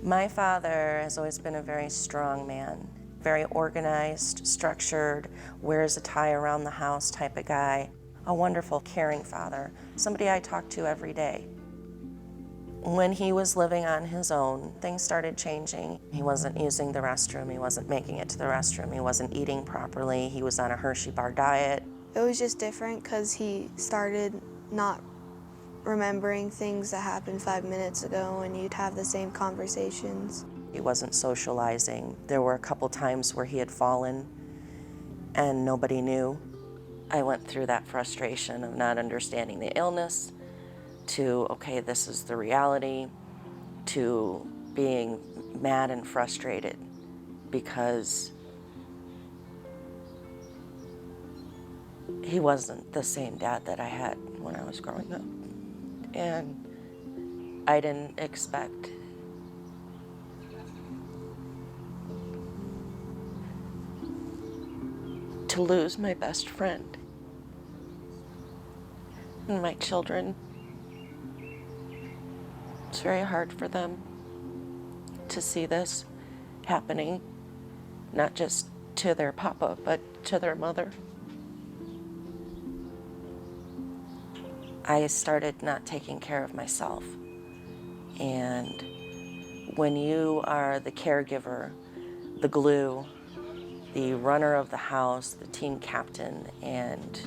My father has always been a very strong man, very organized, structured, wears a tie around the house type of guy. A wonderful, caring father, somebody I talk to every day. When he was living on his own, things started changing. He wasn't using the restroom, he wasn't making it to the restroom, he wasn't eating properly, he was on a Hershey bar diet. It was just different because he started not remembering things that happened 5 minutes ago, and you'd have the same conversations. He wasn't socializing. There were a couple times where he had fallen and nobody knew. I went through that frustration of not understanding the illness, to, okay, this is the reality, to being mad and frustrated because he wasn't the same dad that I had when I was growing up. And I didn't expect to lose my best friend and my children. It's very hard for them to see this happening, not just to their papa, but to their mother. I started not taking care of myself. And when you are the caregiver, the glue, the runner of the house, the team captain, and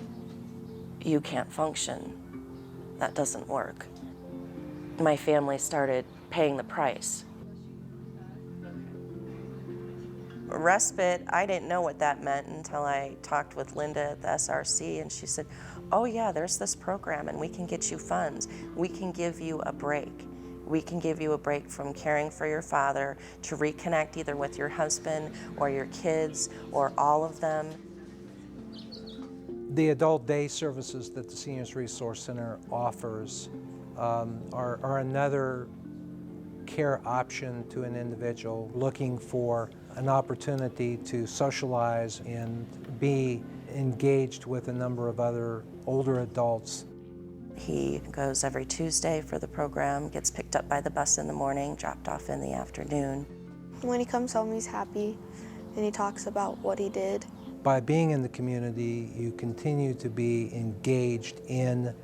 you can't function, that doesn't work. My family started paying the price. Respite, I didn't know what that meant until I talked with Linda at the SRC, and she said, oh yeah, there's this program and we can get you funds. We can give you a break. We can give you a break from caring for your father to reconnect either with your husband or your kids or all of them. The adult day services that the Seniors Resource Center offers are another care option to an individual looking for an opportunity to socialize and be engaged with a number of other older adults. He goes every Tuesday for the program, gets picked up by the bus in the morning, dropped off in the afternoon. When he comes home, he's happy, and he talks about what he did. By being in the community, you continue to be engaged in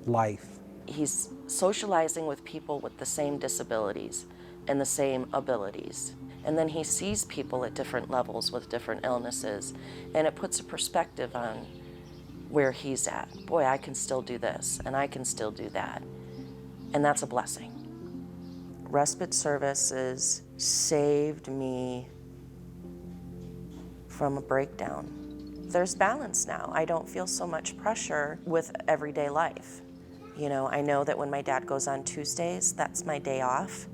life. He's socializing with people with the same disabilities and the same abilities. And then he sees people at different levels with different illnesses, and it puts a perspective on where he's at. Boy, I can still do this, and I can still do that. And that's a blessing. Respite services saved me from a breakdown. There's balance now. I don't feel so much pressure with everyday life. You know, I know that when my dad goes on Tuesdays, that's my day off,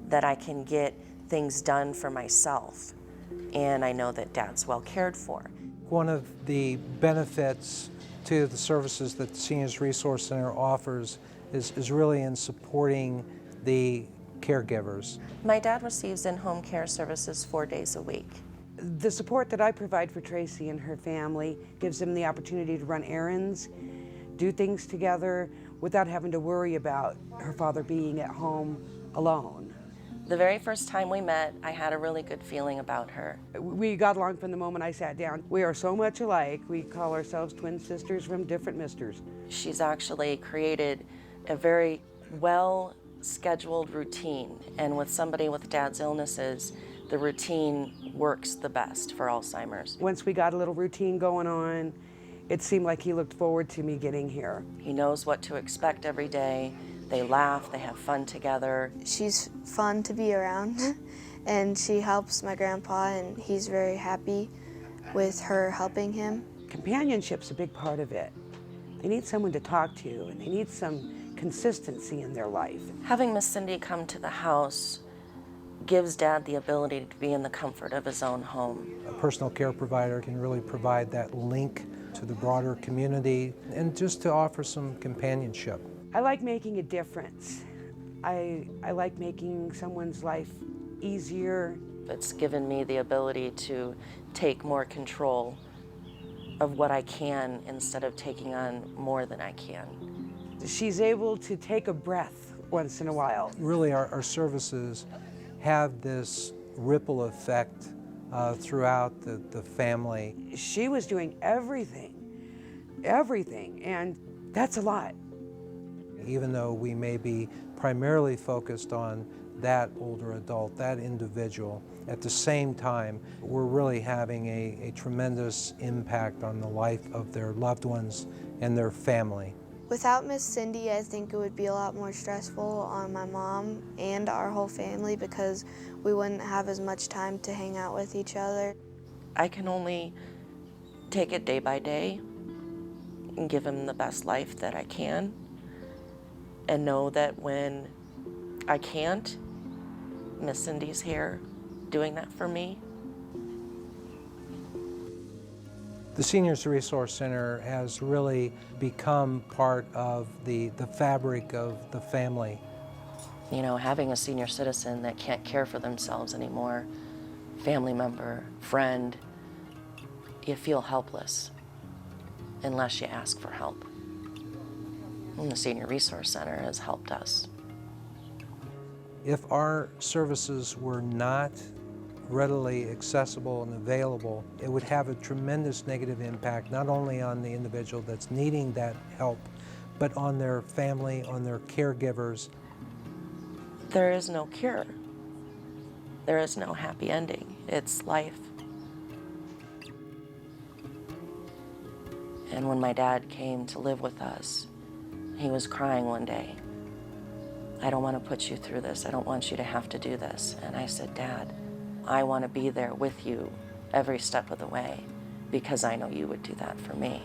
that I can get things done for myself. And I know that Dad's well cared for. One of the benefits to the services that the Seniors Resource Center offers is really in supporting the caregivers. My dad receives in-home care services 4 days a week. The support that I provide for Tracy and her family gives them the opportunity to run errands, do things together without having to worry about her father being at home alone. The very first time we met, I had a really good feeling about her. We got along from the moment I sat down. We are so much alike. We call ourselves twin sisters from different misters. She's actually created a very well-scheduled routine, and with somebody with Dad's illnesses, the routine works the best for Alzheimer's. Once we got a little routine going on, it seemed like he looked forward to me getting here. He knows what to expect every day. They laugh, they have fun together. She's fun to be around, and she helps my grandpa, and he's very happy with her helping him. Companionship's a big part of it. They need someone to talk to, and they need some consistency in their life. Having Miss Cindy come to the house gives Dad the ability to be in the comfort of his own home. A personal care provider can really provide that link to the broader community and just to offer some companionship. I like making a difference. I like making someone's life easier. It's given me the ability to take more control of what I can instead of taking on more than I can. She's able to take a breath once in a while. Really, our services have this ripple effect throughout the family. She was doing everything, and that's a lot. Even though we may be primarily focused on that older adult, that individual, at the same time, we're really having a tremendous impact on the life of their loved ones and their family. Without Miss Cindy, I think it would be a lot more stressful on my mom and our whole family because we wouldn't have as much time to hang out with each other. I can only take it day by day and give him the best life that I can, and know that when I can't, Miss Cindy's here doing that for me. The Seniors Resource Center has really become part of the fabric of the family. You know, having a senior citizen that can't care for themselves anymore, family member, friend, you feel helpless unless you ask for help. And the Senior Resource Center has helped us. If our services were not readily accessible and available, it would have a tremendous negative impact not only on the individual that's needing that help, but on their family, on their caregivers. There is no cure. There is no happy ending. It's life. And when my dad came to live with us, he was crying one day. I don't want to put you through this. I don't want you to have to do this. And I said, Dad, I want to be there with you every step of the way because I know you would do that for me.